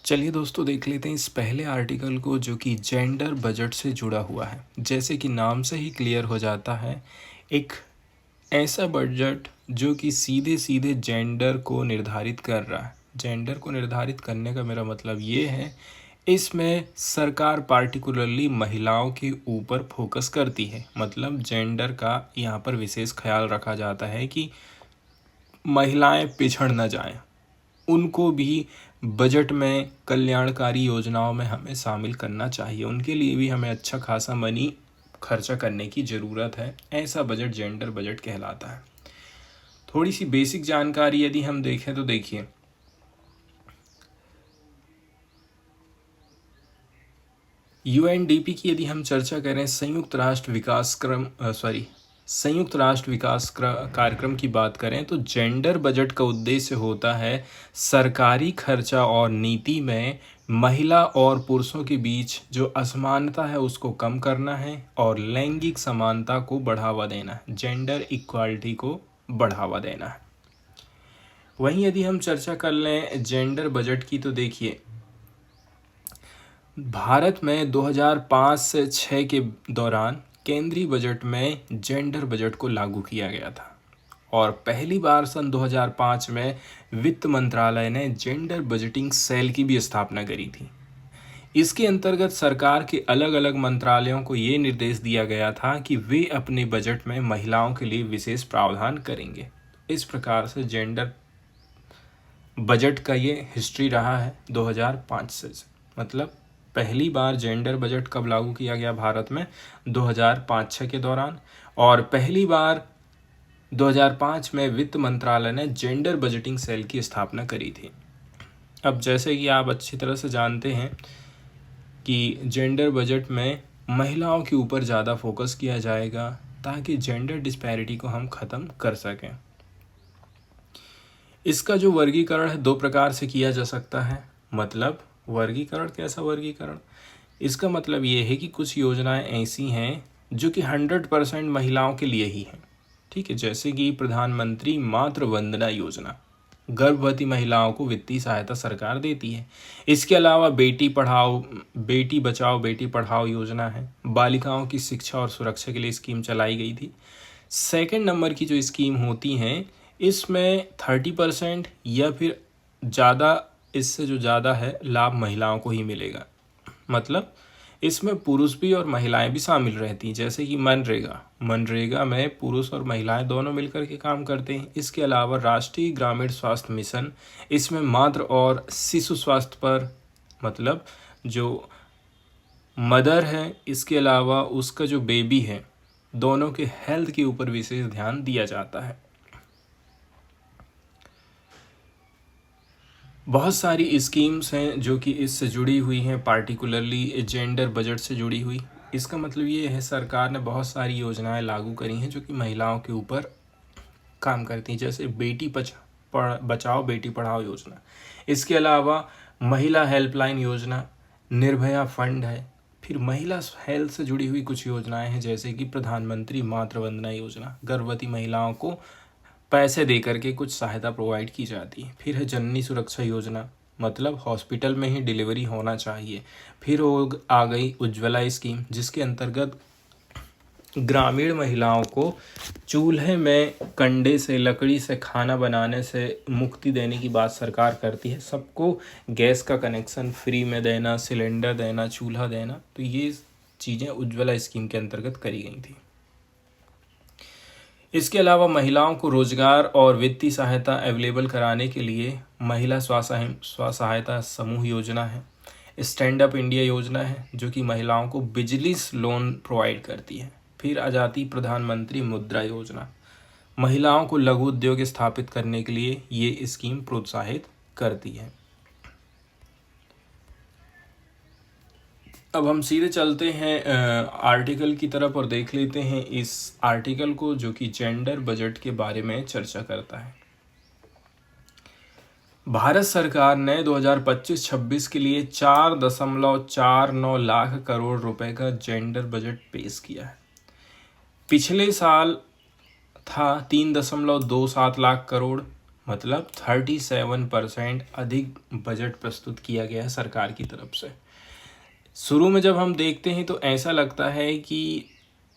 चलिए दोस्तों, देख लेते हैं इस पहले आर्टिकल को जो कि जेंडर बजट से जुड़ा हुआ है। जैसे कि नाम से ही क्लियर हो जाता है, एक ऐसा बजट जो कि सीधे सीधे जेंडर को निर्धारित कर रहा है। जेंडर को निर्धारित करने का मेरा मतलब ये है, इसमें सरकार पार्टिकुलरली महिलाओं के ऊपर फोकस करती है। मतलब जेंडर का यहाँ पर विशेष ख्याल रखा जाता है कि महिलाएं पिछड़ न जाएं, उनको भी बजट में कल्याणकारी योजनाओं में हमें शामिल करना चाहिए। उनके लिए भी हमें अच्छा खासा मनी खर्चा करने की ज़रूरत है। ऐसा बजट जेंडर बजट कहलाता है। थोड़ी सी बेसिक जानकारी यदि हम देखें तो देखिए, यूएनडीपी की यदि हम चर्चा करें, संयुक्त राष्ट्र विकास कार्यक्रम की बात करें तो जेंडर बजट का उद्देश्य होता है सरकारी खर्चा और नीति में महिला और पुरुषों के बीच जो असमानता है उसको कम करना है और लैंगिक समानता को बढ़ावा देना है, जेंडर इक्वालिटी को बढ़ावा देना है। वहीं यदि हम चर्चा कर लें जेंडर बजट की तो देखिए, भारत में 2005 से 6 के दौरान केंद्रीय बजट में जेंडर बजट को लागू किया गया था और पहली बार सन 2005 में वित्त मंत्रालय ने जेंडर बजटिंग सेल की भी स्थापना करी थी। इसके अंतर्गत सरकार के अलग अलग मंत्रालयों को ये निर्देश दिया गया था कि वे अपने बजट में महिलाओं के लिए विशेष प्रावधान करेंगे। इस प्रकार से जेंडर बजट का ये हिस्ट्री रहा है 2005 से। मतलब पहली बार जेंडर बजट कब लागू किया गया भारत में? 2005-6 के दौरान। और पहली बार 2005 में वित्त मंत्रालय ने जेंडर बजटिंग सेल की स्थापना करी थी। अब जैसे कि आप अच्छी तरह से जानते हैं कि जेंडर बजट में महिलाओं के ऊपर ज़्यादा फोकस किया जाएगा ताकि जेंडर डिस्पैरिटी को हम ख़त्म कर सकें। इसका जो वर्गीकरण है 2 प्रकार से किया जा सकता है। मतलब वर्गीकरण, कैसा वर्गीकरण? इसका मतलब ये है कि कुछ योजनाएं ऐसी हैं जो कि 100% महिलाओं के लिए ही हैं। ठीक है, जैसे कि प्रधानमंत्री मातृ वंदना योजना, गर्भवती महिलाओं को वित्तीय सहायता सरकार देती है। इसके अलावा बेटी बचाओ बेटी पढ़ाओ योजना है, बालिकाओं की शिक्षा और सुरक्षा के लिए स्कीम चलाई गई थी। सेकंड नंबर की जो स्कीम होती हैं, इसमें 30% या फिर ज़्यादा, इससे जो ज़्यादा है लाभ महिलाओं को ही मिलेगा। मतलब इसमें पुरुष भी और महिलाएं भी शामिल रहती हैं। जैसे कि मनरेगा में पुरुष और महिलाएं दोनों मिलकर के काम करते हैं। इसके अलावा राष्ट्रीय ग्रामीण स्वास्थ्य मिशन, इसमें मातृ और शिशु स्वास्थ्य पर, मतलब जो मदर है, इसके अलावा उसका जो बेबी है, दोनों के हेल्थ के ऊपर विशेष ध्यान दिया जाता है। बहुत सारी स्कीम्स हैं जो कि इससे जुड़ी हुई हैं, पार्टिकुलरली जेंडर बजट से जुड़ी हुई। इसका मतलब ये है सरकार ने बहुत सारी योजनाएं लागू करी हैं जो कि महिलाओं के ऊपर काम करती हैं। जैसे बेटी बचाओ बेटी पढ़ाओ योजना, इसके अलावा महिला हेल्पलाइन योजना, निर्भया फंड है। फिर महिला हेल्थ से जुड़ी हुई कुछ योजनाएं हैं जैसे कि प्रधानमंत्री मातृ वंदना योजना, गर्भवती महिलाओं को पैसे दे करके कुछ सहायता प्रोवाइड की जाती है। फिर है जननी सुरक्षा योजना, मतलब हॉस्पिटल में ही डिलीवरी होना चाहिए। फिर आ गई उज्ज्वला स्कीम, जिसके अंतर्गत ग्रामीण महिलाओं को चूल्हे में कंडे से, लकड़ी से खाना बनाने से मुक्ति देने की बात सरकार करती है। सबको गैस का कनेक्शन फ्री में देना, सिलेंडर देना, चूल्हा देना, तो ये चीज़ें उज्ज्वला स्कीम के अंतर्गत करी गई थी। इसके अलावा महिलाओं को रोजगार और वित्तीय सहायता अवेलेबल कराने के लिए महिला स्व सहायता समूह योजना है। स्टैंड अप इंडिया योजना है जो कि महिलाओं को बिजली लोन प्रोवाइड करती है। फिर आ जाती प्रधानमंत्री मुद्रा योजना, महिलाओं को लघु उद्योग स्थापित करने के लिए ये स्कीम प्रोत्साहित करती है। अब हम सीधे चलते हैं आर्टिकल की तरफ और देख लेते हैं इस आर्टिकल को जो कि जेंडर बजट के बारे में चर्चा करता है। भारत सरकार ने 2025-26 के लिए 4.49 लाख करोड़ रुपए का जेंडर बजट पेश किया है। पिछले साल था 3.27 लाख करोड़, मतलब 37% अधिक बजट प्रस्तुत किया गया है सरकार की तरफ से। शुरू में जब हम देखते हैं तो ऐसा लगता है कि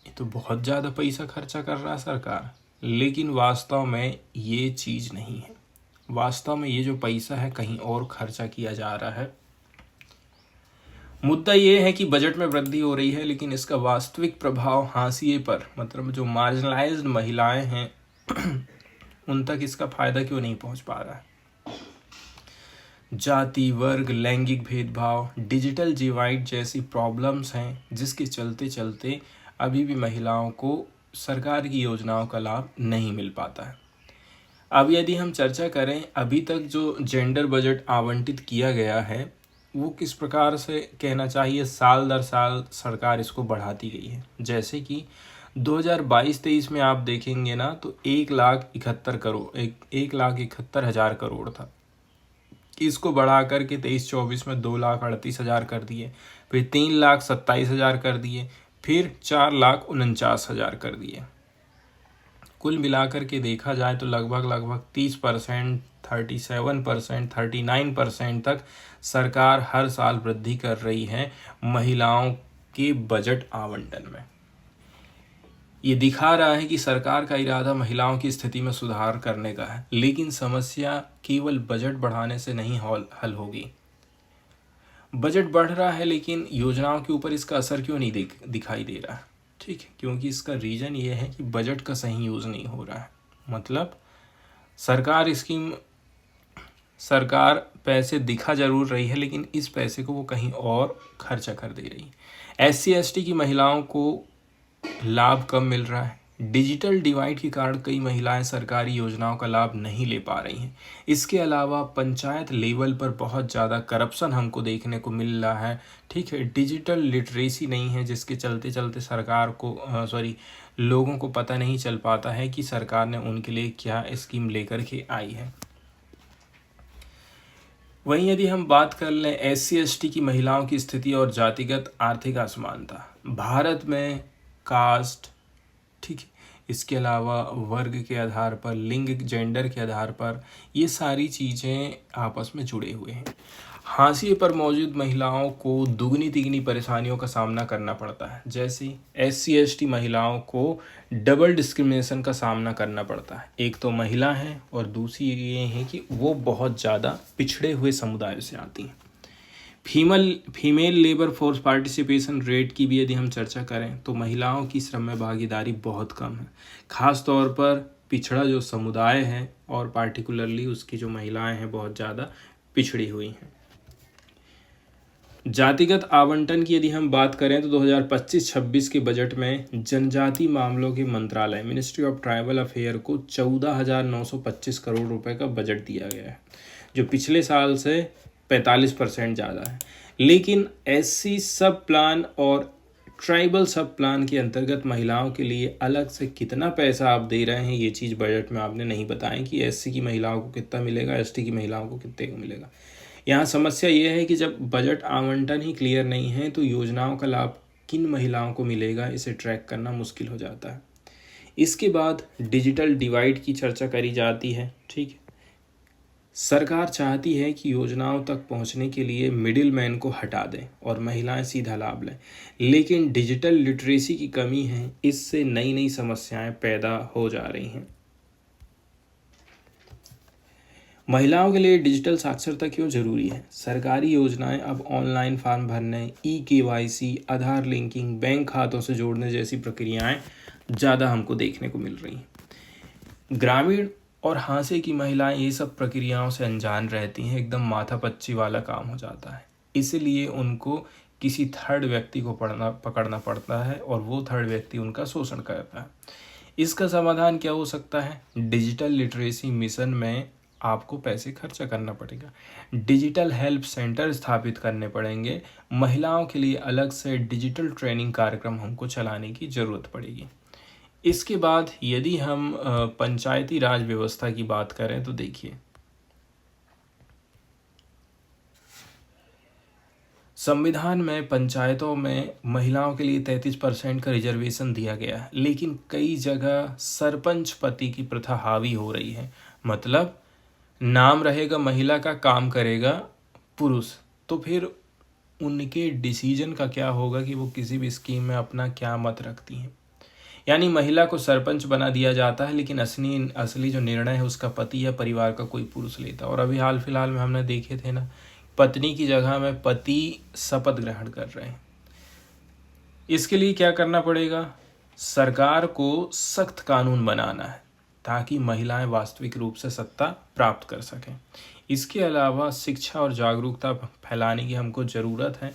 ये तो बहुत ज़्यादा पैसा खर्चा कर रहा है सरकार, लेकिन वास्तव में ये चीज़ नहीं है। वास्तव में ये जो पैसा है कहीं और खर्चा किया जा रहा है। मुद्दा ये है कि बजट में वृद्धि हो रही है, लेकिन इसका वास्तविक प्रभाव हाशिए पर, मतलब जो मार्जिनलाइज्ड महिलाएं हैं उन तक इसका फायदा क्यों नहीं पहुंच पा रहा है। जाति, वर्ग, लैंगिक भेदभाव, डिजिटल डिवाइड जैसी प्रॉब्लम्स हैं जिसके चलते चलते अभी भी महिलाओं को सरकार की योजनाओं का लाभ नहीं मिल पाता है। अब यदि हम चर्चा करें अभी तक जो जेंडर बजट आवंटित किया गया है वो किस प्रकार से कहना चाहिए, साल दर साल सरकार इसको बढ़ाती गई है। जैसे कि 2022-23 में आप देखेंगे ना तो 1,71,000 करोड़ था। इसको बढ़ा करके 23-24 में 2,38,000 कर दिए, फिर 3,27,000 कर दिए, फिर 4,49,000 कर दिए। कुल मिलाकर के देखा जाए तो लगभग 30%, 37%, 39% तक सरकार हर साल वृद्धि कर रही है महिलाओं के बजट आवंटन में। ये दिखा रहा है कि सरकार का इरादा महिलाओं की स्थिति में सुधार करने का है, लेकिन समस्या केवल बजट बढ़ाने से नहीं हल होगी। बजट बढ़ रहा है लेकिन योजनाओं के ऊपर इसका असर क्यों नहीं दिखाई दे रहा है? ठीक है, क्योंकि इसका रीज़न ये है कि बजट का सही यूज़ नहीं हो रहा है। मतलब सरकार पैसे दिखा जरूर रही है, लेकिन इस पैसे को वो कहीं और खर्चा कर दे रही है। SC/ST की महिलाओं को लाभ कम मिल रहा है। डिजिटल डिवाइड के कारण कई महिलाएं सरकारी योजनाओं का लाभ नहीं ले पा रही हैं। इसके अलावा पंचायत लेवल पर बहुत ज़्यादा करप्शन हमको देखने को मिल रहा है। ठीक है, डिजिटल लिटरेसी नहीं है, जिसके चलते चलते सरकार को लोगों को पता नहीं चल पाता है कि सरकार ने उनके लिए क्या स्कीम लेकर के आई है। वहीं यदि हम बात कर लें SC/ST की महिलाओं की स्थिति और जातिगत आर्थिक असमानता, भारत में कास्ट, ठीक है, इसके अलावा वर्ग के आधार पर, लिंग, जेंडर के आधार पर ये सारी चीज़ें आपस में जुड़े हुए हैं। हाशिए पर मौजूद महिलाओं को दुगनी तिगनी परेशानियों का सामना करना पड़ता है। जैसे SC/ST महिलाओं को डबल डिस्क्रिमिनेशन का सामना करना पड़ता है। एक तो महिला है और दूसरी ये है कि वो बहुत ज़्यादा पिछड़े हुए समुदायों से आती हैं। Female labour force participation rate की भी यदि हम चर्चा करें तो महिलाओं की श्रम में भागीदारी बहुत कम है। ख़ास तौर पर पिछड़ा जो समुदाय है और पार्टिकुलरली उसकी जो महिलाएं हैं बहुत ज़्यादा पिछड़ी हुई हैं। जातिगत आवंटन की यदि हम बात करें तो 2025-26 के बजट में जनजाति मामलों के मंत्रालय, मिनिस्ट्री ऑफ ट्राइबल अफेयर को 14,925 करोड़ रुपए का बजट दिया गया है, जो पिछले साल से 45% ज़्यादा है। लेकिन SC सब प्लान और ट्राइबल सब प्लान के अंतर्गत महिलाओं के लिए अलग से कितना पैसा आप दे रहे हैं, ये चीज़ बजट में आपने नहीं बताया कि SC की महिलाओं को कितना मिलेगा, ST की महिलाओं को कितने को मिलेगा। यहाँ समस्या ये है कि जब बजट आवंटन ही क्लियर नहीं है तो योजनाओं का लाभ किन महिलाओं को मिलेगा इसे ट्रैक करना मुश्किल हो जाता है। इसके बाद डिजिटल डिवाइड की चर्चा करी जाती है। ठीक है, सरकार चाहती है कि योजनाओं तक पहुंचने के लिए मिडिल मैन को हटा दें और महिलाएं सीधा लाभ लें, लेकिन डिजिटल लिटरेसी की कमी है, इससे नई नई समस्याएं पैदा हो जा रही हैं। महिलाओं के लिए डिजिटल साक्षरता क्यों जरूरी है? सरकारी योजनाएं अब ऑनलाइन फॉर्म भरने, KYC, आधार लिंकिंग, बैंक खातों से जोड़ने जैसी प्रक्रियाएं ज़्यादा हमको देखने को मिल रही हैं। ग्रामीण और हाशिए की महिलाएं ये सब प्रक्रियाओं से अनजान रहती हैं, एकदम माथापच्ची वाला काम हो जाता है। इसलिए उनको किसी थर्ड व्यक्ति को पकड़ना पड़ता है और वो थर्ड व्यक्ति उनका शोषण करता है। इसका समाधान क्या हो सकता है? डिजिटल लिटरेसी मिशन में आपको पैसे खर्चा करना पड़ेगा, डिजिटल हेल्प सेंटर स्थापित करने पड़ेंगे, महिलाओं के लिए अलग से डिजिटल ट्रेनिंग कार्यक्रम हमको चलाने की ज़रूरत पड़ेगी। इसके बाद यदि हम पंचायती राज व्यवस्था की बात करें तो देखिए, संविधान में पंचायतों में महिलाओं के लिए 33% का रिजर्वेशन दिया गया है, लेकिन कई जगह सरपंच पति की प्रथा हावी हो रही है। मतलब नाम रहेगा महिला का, काम करेगा पुरुष, तो फिर उनके डिसीजन का क्या होगा कि वो किसी भी स्कीम में अपना क्या मत रखती हैं। यानी महिला को सरपंच बना दिया जाता है, लेकिन असली असली जो निर्णय है उसका पति या परिवार का कोई पुरुष लेता है। और अभी हाल फिलहाल में हमने देखे थे ना, पत्नी की जगह में पति शपथ ग्रहण कर रहे हैं। इसके लिए क्या करना पड़ेगा, सरकार को सख्त कानून बनाना है ताकि महिलाएं वास्तविक रूप से सत्ता प्राप्त कर सकें। इसके अलावा शिक्षा और जागरूकता फैलाने की हमको ज़रूरत है।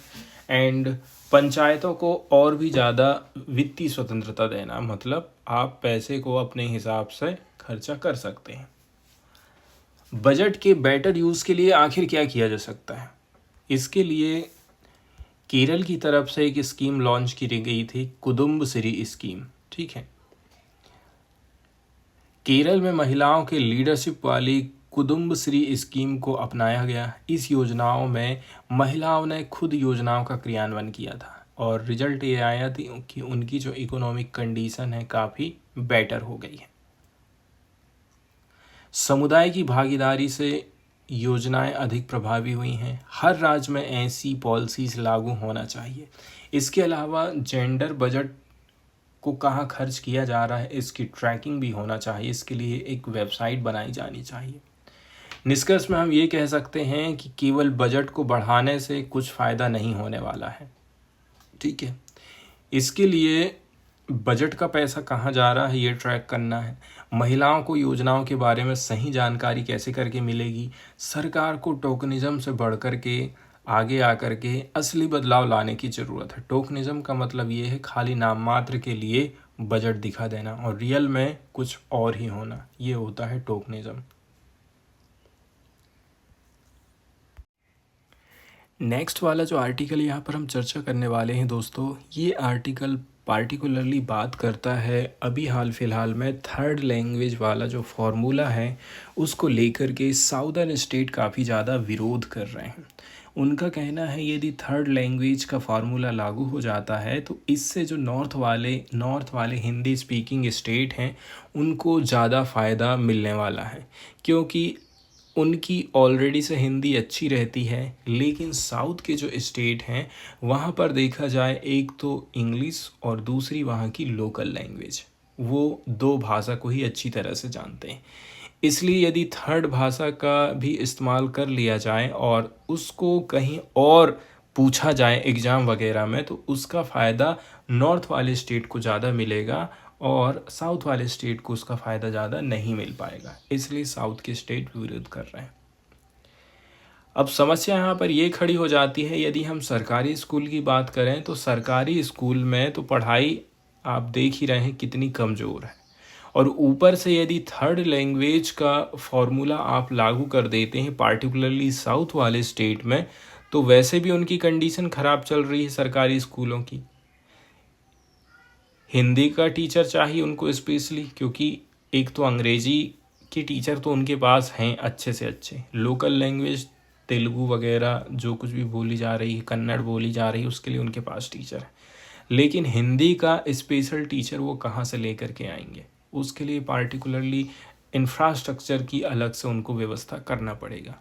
एंड पंचायतों को और भी ज़्यादा वित्तीय स्वतंत्रता देना, मतलब आप पैसे को अपने हिसाब से खर्चा कर सकते हैं। बजट के बेटर यूज़ के लिए आखिर क्या किया जा सकता है, इसके लिए केरल की तरफ से एक स्कीम लॉन्च की गई थी, कुदुम्बश्री स्कीम। ठीक है, केरल में महिलाओं के लीडरशिप वाली कुदुम्बश्री स्कीम को अपनाया गया। इस योजनाओं में महिलाओं ने खुद योजनाओं का क्रियान्वयन किया था और रिजल्ट ये आया थी कि उनकी जो इकोनॉमिक कंडीशन है काफ़ी बेटर हो गई है। समुदाय की भागीदारी से योजनाएं अधिक प्रभावी हुई हैं। हर राज्य में ऐसी पॉलिसीज लागू होना चाहिए। इसके अलावा जेंडर बजट को कहाँ खर्च किया जा रहा है इसकी ट्रैकिंग भी होना चाहिए। इसके लिए एक वेबसाइट बनाई जानी चाहिए। निष्कर्ष में हम ये कह सकते हैं कि केवल बजट को बढ़ाने से कुछ फ़ायदा नहीं होने वाला है। ठीक है, इसके लिए बजट का पैसा कहाँ जा रहा है ये ट्रैक करना है। महिलाओं को योजनाओं के बारे में सही जानकारी कैसे करके मिलेगी। सरकार को टोकनिज्म से बढ़ कर के आगे आकर के असली बदलाव लाने की ज़रूरत है। टोकनिज्म का मतलब ये है खाली नाम मात्र के लिए बजट दिखा देना और रियल में कुछ और ही होना, ये होता है टोकनिज्म। नेक्स्ट वाला जो आर्टिकल यहाँ पर हम चर्चा करने वाले हैं दोस्तों, ये आर्टिकल पार्टिकुलरली बात करता है अभी हाल फिलहाल में थर्ड लैंग्वेज वाला जो फॉर्मूला है उसको लेकर के साउदर्न स्टेट काफ़ी ज़्यादा विरोध कर रहे हैं। उनका कहना है यदि थर्ड लैंग्वेज का फार्मूला लागू हो जाता है तो इससे जो नॉर्थ वाले हिंदी स्पीकिंग स्टेट हैं उनको ज़्यादा फ़ायदा मिलने वाला है, क्योंकि उनकी ऑलरेडी से हिंदी अच्छी रहती है। लेकिन साउथ के जो स्टेट हैं वहाँ पर देखा जाए एक तो इंग्लिश और दूसरी वहाँ की लोकल लैंग्वेज, वो दो भाषा को ही अच्छी तरह से जानते हैं। इसलिए यदि थर्ड भाषा का भी इस्तेमाल कर लिया जाए और उसको कहीं और पूछा जाए एग्ज़ाम वगैरह में तो उसका फ़ायदा नॉर्थ वाले स्टेट को ज़्यादा मिलेगा और साउथ वाले स्टेट को उसका फ़ायदा ज़्यादा नहीं मिल पाएगा। इसलिए साउथ के स्टेट विरोध कर रहे हैं। अब समस्या यहाँ पर ये खड़ी हो जाती है, यदि हम सरकारी स्कूल की बात करें तो सरकारी स्कूल में तो पढ़ाई आप देख ही रहे हैं कितनी कमज़ोर है, और ऊपर से यदि थर्ड लैंग्वेज का फॉर्मूला आप लागू कर देते हैं पार्टिकुलरली साउथ वाले स्टेट में, तो वैसे भी उनकी कंडीशन ख़राब चल रही है सरकारी स्कूलों की। हिंदी का टीचर चाहिए उनको स्पेशली, क्योंकि एक तो अंग्रेजी के टीचर तो उनके पास हैं अच्छे से अच्छे, लोकल लैंग्वेज तेलुगु वगैरह जो कुछ भी बोली जा रही है, कन्नड़ बोली जा रही है, उसके लिए उनके पास टीचर है। लेकिन हिंदी का स्पेशल टीचर वो कहाँ से लेकर के आएंगे, उसके लिए पार्टिकुलरली इंफ्रास्ट्रक्चर की अलग से उनको व्यवस्था करना पड़ेगा।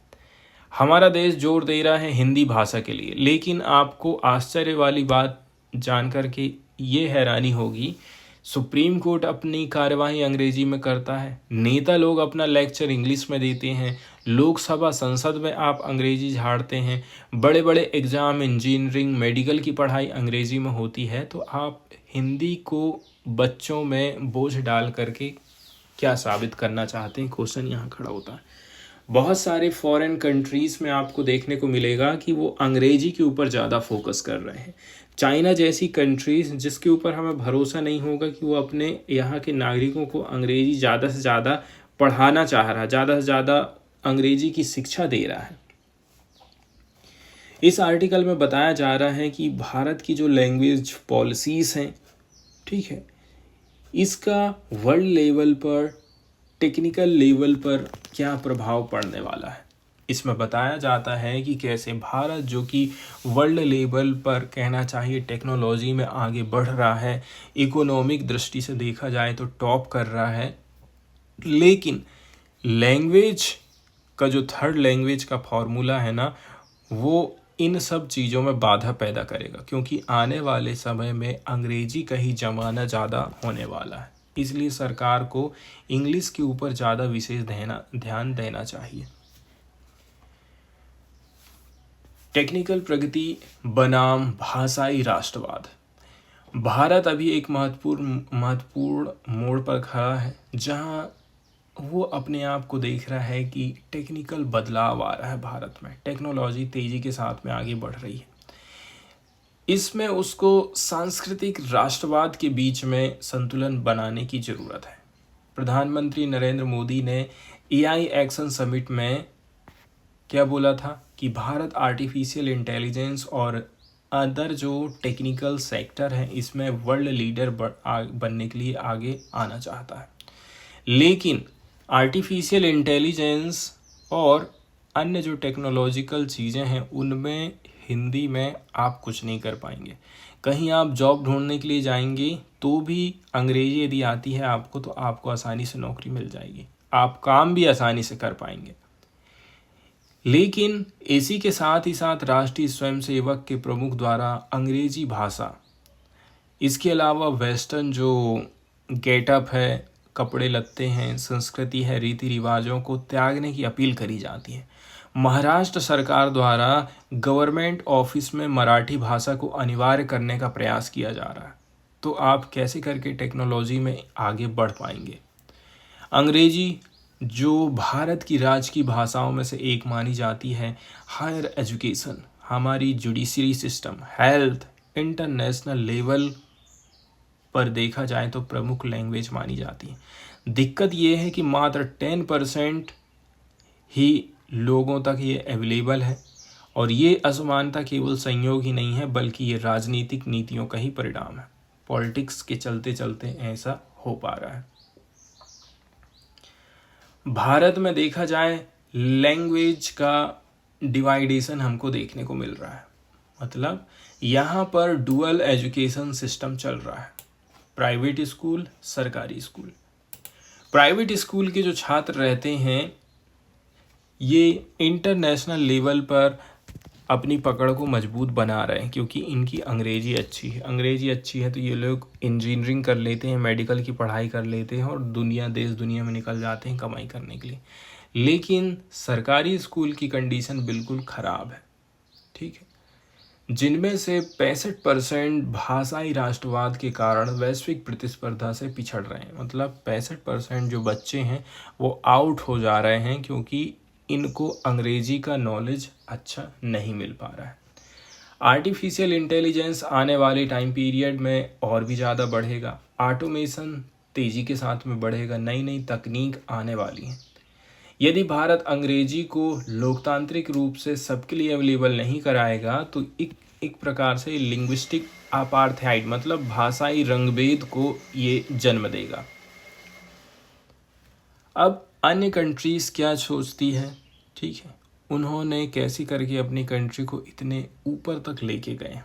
हमारा देश जोर दे रहा है हिंदी भाषा के लिए, लेकिन आपको आश्चर्य वाली बात जान कर के ये हैरानी होगी, सुप्रीम कोर्ट अपनी कार्यवाही अंग्रेजी में करता है, नेता लोग अपना लेक्चर इंग्लिश में देते हैं, लोकसभा संसद में आप अंग्रेजी झाड़ते हैं, बड़े बड़े एग्ज़ाम इंजीनियरिंग मेडिकल की पढ़ाई अंग्रेजी में होती है, तो आप हिंदी को बच्चों में बोझ डाल करके क्या साबित करना चाहते हैं, क्वेश्चन यहाँ खड़ा होता है। बहुत सारे फॉरेन कंट्रीज़ में आपको देखने को मिलेगा कि वो अंग्रेजी के ऊपर ज़्यादा फोकस कर रहे हैं। चाइना जैसी कंट्रीज़ जिसके ऊपर हमें भरोसा नहीं होगा कि वो अपने यहाँ के नागरिकों को अंग्रेजी ज़्यादा से ज़्यादा पढ़ाना चाह रहा है, ज़्यादा से ज़्यादा अंग्रेजी की शिक्षा दे रहा है। इस आर्टिकल में बताया जा रहा है कि भारत की जो लैंग्वेज पॉलिसीज़ हैं, ठीक है, इसका वर्ल्ड लेवल पर, टेक्निकल लेवल पर क्या प्रभाव पड़ने वाला है। इसमें बताया जाता है कि कैसे भारत जो कि वर्ल्ड लेवल पर कहना चाहिए टेक्नोलॉजी में आगे बढ़ रहा है, इकोनॉमिक दृष्टि से देखा जाए तो टॉप कर रहा है, लेकिन लैंग्वेज का जो थर्ड लैंग्वेज का फॉर्मूला है ना, वो इन सब चीज़ों में बाधा पैदा करेगा, क्योंकि आने वाले समय में अंग्रेजी का ही जमाना ज़्यादा होने वाला है। इसलिए सरकार को इंग्लिश के ऊपर ज़्यादा विशेष ध्यान देना चाहिए। टेक्निकल प्रगति बनाम भाषाई राष्ट्रवाद। भारत अभी एक महत्वपूर्ण मोड़ पर खड़ा है, जहां वो अपने आप को देख रहा है कि टेक्निकल बदलाव आ रहा है। भारत में टेक्नोलॉजी तेजी के साथ में आगे बढ़ रही है। इसमें उसको सांस्कृतिक राष्ट्रवाद के बीच में संतुलन बनाने की ज़रूरत है। प्रधानमंत्री नरेंद्र मोदी ने एआई एक्शन समिट में क्या बोला था कि भारत आर्टिफिशियल इंटेलिजेंस और अदर जो टेक्निकल सेक्टर है इसमें वर्ल्ड लीडर बनने के लिए आगे आना चाहता है। लेकिन आर्टिफिशियल इंटेलिजेंस और अन्य जो टेक्नोलॉजिकल चीज़ें हैं उनमें हिंदी में आप कुछ नहीं कर पाएंगे। कहीं आप जॉब ढूंढने के लिए जाएंगे तो भी अंग्रेजी यदि आती है आपको तो आपको आसानी से नौकरी मिल जाएगी, आप काम भी आसानी से कर पाएंगे। लेकिन इसी के साथ ही साथ राष्ट्रीय स्वयंसेवक के प्रमुख द्वारा अंग्रेजी भाषा, इसके अलावा वेस्टर्न जो गेटअप है, कपड़े लत्ते हैं, संस्कृति है, रीति रिवाजों को त्यागने की अपील करी जाती है। महाराष्ट्र सरकार द्वारा गवर्नमेंट ऑफिस में मराठी भाषा को अनिवार्य करने का प्रयास किया जा रहा है। तो आप कैसे करके टेक्नोलॉजी में आगे बढ़ पाएंगे। अंग्रेजी जो भारत की राज्य की भाषाओं में से एक मानी जाती है। हायर एजुकेशन, हमारी judiciary system, health, international level पर देखा जाए तो प्रमुख लैंग्वेज मानी जाती है। दिक्कत ये है कि मात्र 10% ही लोगों तक ये अवेलेबल है, और ये असमानता केवल संयोग ही नहीं है बल्कि ये राजनीतिक नीतियों का ही परिणाम है। पॉलिटिक्स के चलते चलते ऐसा हो पा रहा है। भारत में देखा जाए लैंग्वेज का डिवाइडेशन हमको देखने को मिल रहा है। मतलब यहाँ पर डुअल एजुकेशन सिस्टम चल रहा है, प्राइवेट स्कूल, सरकारी स्कूल। प्राइवेट स्कूल के जो छात्र रहते हैं ये इंटरनेशनल लेवल पर अपनी पकड़ को मजबूत बना रहे हैं, क्योंकि इनकी अंग्रेजी अच्छी है। अंग्रेजी अच्छी है तो ये लोग इंजीनियरिंग कर लेते हैं, मेडिकल की पढ़ाई कर लेते हैं और देश दुनिया में निकल जाते हैं कमाई करने के लिए। लेकिन सरकारी स्कूल की कंडीशन बिल्कुल ख़राब है, ठीक है, जिनमें से 65% भाषाई राष्ट्रवाद के कारण वैश्विक प्रतिस्पर्धा से पिछड़ रहे हैं। मतलब 65% जो बच्चे हैं वो आउट हो जा रहे हैं, क्योंकि इनको अंग्रेजी का नॉलेज अच्छा नहीं मिल पा रहा है। आर्टिफिशियल इंटेलिजेंस आने वाले टाइम पीरियड में और भी ज़्यादा बढ़ेगा। ऑटोमेशन तेज़ी के साथ में बढ़ेगा, नई नई तकनीक आने वाली है। यदि भारत अंग्रेजी को लोकतांत्रिक रूप से सबके लिए अवेलेबल नहीं कराएगा तो एक प्रकार से लिंग्विस्टिक अपार्थाइड, मतलब भाषाई रंगभेद को ये जन्म देगा। अब अन्य कंट्रीज़ क्या सोचती है, ठीक है, उन्होंने कैसे करके अपनी कंट्री को इतने ऊपर तक लेके गए,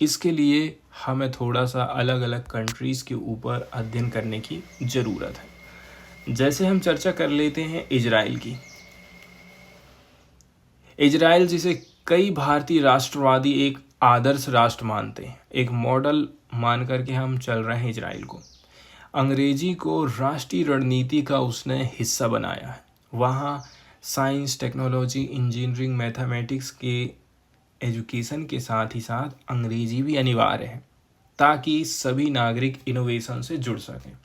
इसके लिए हमें थोड़ा सा अलग अलग कंट्रीज़ के ऊपर अध्ययन करने की ज़रूरत है। जैसे हम चर्चा कर लेते हैं इजराइल की। इजराइल जिसे कई भारतीय राष्ट्रवादी एक आदर्श राष्ट्र मानते हैं, एक मॉडल मान करके हम चल रहे हैं इजराइल को। अंग्रेजी को राष्ट्रीय रणनीति का उसने हिस्सा बनाया है। वहाँ साइंस, टेक्नोलॉजी, इंजीनियरिंग, मैथमेटिक्स के एजुकेशन के साथ ही साथ अंग्रेजी भी अनिवार्य है, ताकि सभी नागरिक इनोवेशन से जुड़ सकें।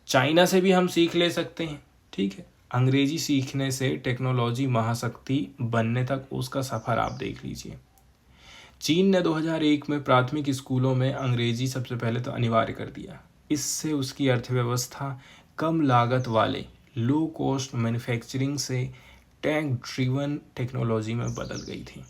चाइना से भी हम सीख ले सकते हैं, ठीक है। अंग्रेजी सीखने से टेक्नोलॉजी महाशक्ति बनने तक उसका सफ़र आप देख लीजिए। चीन ने 2001 में प्राथमिक स्कूलों में अंग्रेजी सबसे पहले तो अनिवार्य कर दिया। इससे उसकी अर्थव्यवस्था कम लागत वाले लो कॉस्ट मैन्युफैक्चरिंग से टेक ड्रिवन टेक्नोलॉजी में बदल गई थी।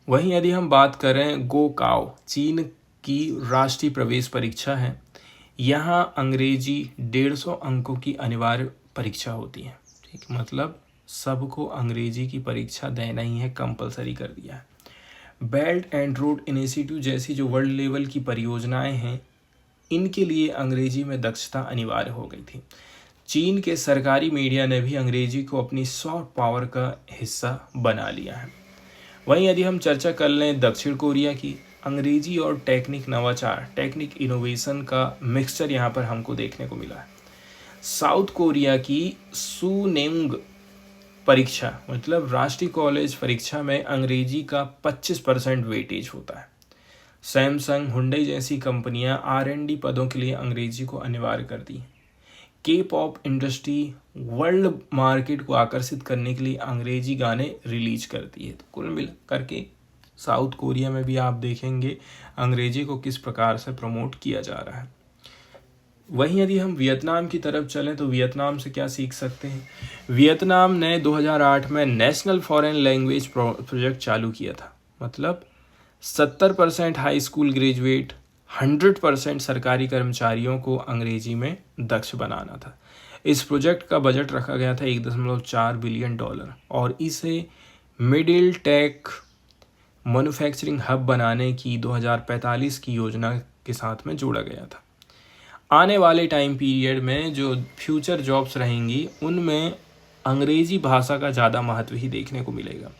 वहीं यदि हम बात करें गोकाओ, चीन की राष्ट्रीय प्रवेश परीक्षा है। यहाँ अंग्रेजी 150 अंकों की अनिवार्य परीक्षा होती है, ठीक, मतलब सबको अंग्रेजी की परीक्षा देना ही है, कंपलसरी कर दिया है। बेल्ट एंड रोड इनिशिएटिव जैसी जो वर्ल्ड लेवल की परियोजनाएं हैं इनके लिए अंग्रेजी में दक्षता अनिवार्य हो गई थी। चीन के सरकारी मीडिया ने भी अंग्रेजी को अपनी सॉफ्ट पावर का हिस्सा बना लिया है। वहीं यदि हम चर्चा कर लें दक्षिण कोरिया की, अंग्रेजी और टेक्निक नवाचार, टेक्निक इनोवेशन का मिक्सचर यहाँ पर हमको देखने को मिला है। साउथ कोरिया की सुनेंग परीक्षा मतलब राष्ट्रीय कॉलेज परीक्षा में अंग्रेजी का 25% वेटेज होता है। सैमसंग, हुंडई जैसी कंपनियां R&D पदों के लिए अंग्रेजी को अनिवार्य कर दी हैं। के पॉप इंडस्ट्री वर्ल्ड मार्केट को आकर्षित करने के लिए अंग्रेजी गाने रिलीज करती है। तो कुल मिल करके साउथ कोरिया में भी आप देखेंगे अंग्रेजी को किस प्रकार से प्रमोट किया जा रहा है। वहीं यदि हम वियतनाम की तरफ चलें तो वियतनाम से क्या सीख सकते हैं। वियतनाम ने 2008 में नेशनल फॉरेन लैंग्वेज प्रोजेक्ट चालू किया था। मतलब 70% हाई स्कूल ग्रेजुएट, 100% सरकारी कर्मचारियों को अंग्रेजी में दक्ष बनाना था। इस प्रोजेक्ट का बजट रखा गया था $1.4 बिलियन और इसे मिडिल टेक मैन्युफैक्चरिंग हब बनाने की 2045 की योजना के साथ में जोड़ा गया था। आने वाले टाइम पीरियड में जो फ्यूचर जॉब्स रहेंगी उनमें अंग्रेजी भाषा का ज़्यादा महत्व ही देखने को मिलेगा।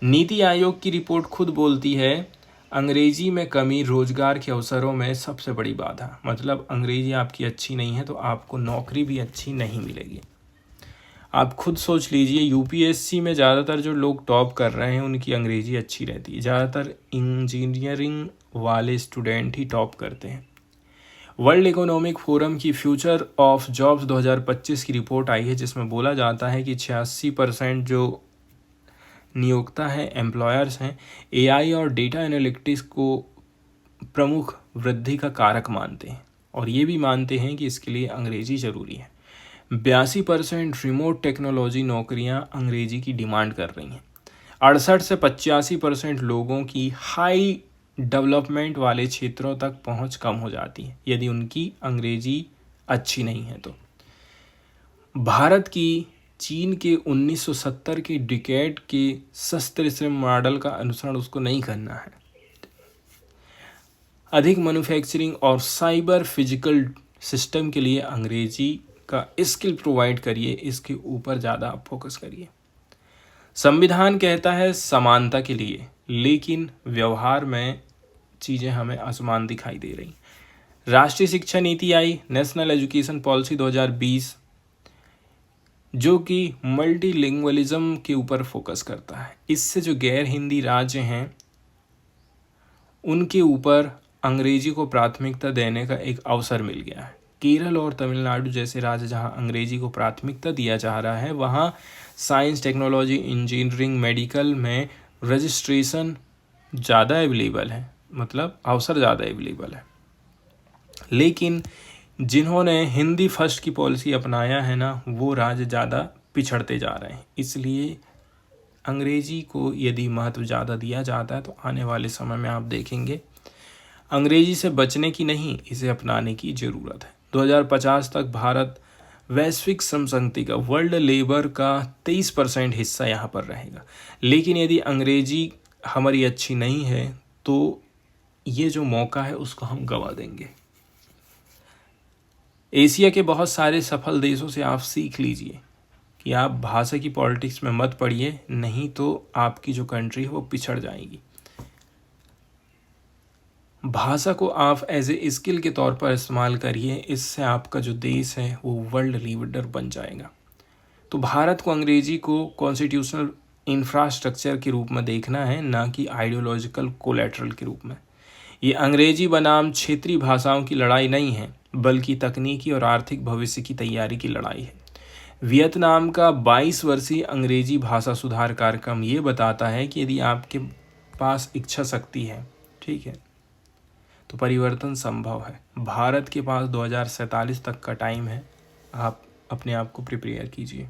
नीति आयोग की रिपोर्ट खुद बोलती है अंग्रेजी में कमी रोजगार के अवसरों में सबसे बड़ी बाधा। मतलब अंग्रेजी आपकी अच्छी नहीं है तो आपको नौकरी भी अच्छी नहीं मिलेगी। आप खुद सोच लीजिए UPSC में ज़्यादातर जो लोग टॉप कर रहे हैं उनकी अंग्रेजी अच्छी रहती है। ज़्यादातर इंजीनियरिंग वाले स्टूडेंट ही टॉप करते हैं। वर्ल्ड इकोनॉमिक फोरम की फ्यूचर ऑफ जॉब्स 2025 की रिपोर्ट आई है जिसमें बोला जाता है कि 86% जो नियोक्ता हैं, एम्प्लॉयर्स हैं, AI और डेटा एनालिटिक्स को प्रमुख वृद्धि का कारक मानते हैं और ये भी मानते हैं कि इसके लिए अंग्रेजी ज़रूरी है। 82% रिमोट टेक्नोलॉजी नौकरियां अंग्रेजी की डिमांड कर रही हैं। 68 से 85% लोगों की हाई डेवलपमेंट वाले क्षेत्रों तक पहुंच कम हो जाती है यदि उनकी अंग्रेजी अच्छी नहीं है तो। भारत की चीन के 1970 के डिकेड के सस्ते श्रम मॉडल का अनुसरण उसको नहीं करना है। अधिक मैन्युफैक्चरिंग और साइबर फिजिकल सिस्टम के लिए अंग्रेजी का स्किल प्रोवाइड करिए, इसके ऊपर ज़्यादा फोकस करिए। संविधान कहता है समानता के लिए, लेकिन व्यवहार में चीज़ें हमें असमान दिखाई दे रही। राष्ट्रीय शिक्षा नीति आई, नेशनल एजुकेशन पॉलिसी 2020, जो कि मल्टीलिंगुअलिज्म के ऊपर फोकस करता है। इससे जो गैर हिंदी राज्य हैं उनके ऊपर अंग्रेजी को प्राथमिकता देने का एक अवसर मिल गया है। केरल और तमिलनाडु जैसे राज्य जहां अंग्रेजी को प्राथमिकता दिया जा रहा है वहां साइंस, टेक्नोलॉजी, इंजीनियरिंग, मेडिकल में रजिस्ट्रेशन ज़्यादा अवेलेबल है, मतलब अवसर ज़्यादा अवेलेबल है। लेकिन जिन्होंने हिंदी फर्स्ट की पॉलिसी अपनाया है ना, वो राज्य ज़्यादा पिछड़ते जा रहे हैं। इसलिए अंग्रेजी को यदि महत्व ज़्यादा दिया जाता है तो आने वाले समय में आप देखेंगे अंग्रेजी से बचने की नहीं, इसे अपनाने की ज़रूरत है। 2050 तक भारत वैश्विक श्रम शक्ति का, वर्ल्ड लेबर का 23% हिस्सा यहाँ पर रहेगा। लेकिन यदि अंग्रेजी हमारी अच्छी नहीं है तो ये जो मौका है उसको हम गंवा देंगे। एशिया के बहुत सारे सफल देशों से आप सीख लीजिए कि आप भाषा की पॉलिटिक्स में मत पड़िए, नहीं तो आपकी जो कंट्री है वो पिछड़ जाएगी। भाषा को आप एज ए स्किल के तौर पर इस्तेमाल करिए, इससे आपका जो देश है वो वर्ल्ड लीडर बन जाएगा। तो भारत को अंग्रेजी को कॉन्स्टिट्यूशनल इंफ्रास्ट्रक्चर के रूप में देखना है, ना कि आइडियोलॉजिकल कोलैटरल के रूप में। ये अंग्रेजी बनाम क्षेत्रीय भाषाओं की लड़ाई नहीं है, बल्कि तकनीकी और आर्थिक भविष्य की तैयारी की लड़ाई है। वियतनाम का 22 वर्षीय अंग्रेजी भाषा सुधार कार्यक्रम ये बताता है कि यदि आपके पास इच्छा शक्ति है, ठीक है, तो परिवर्तन संभव है। भारत के पास 2047 तक का टाइम है, आप अपने आप को प्रिपेयर कीजिए।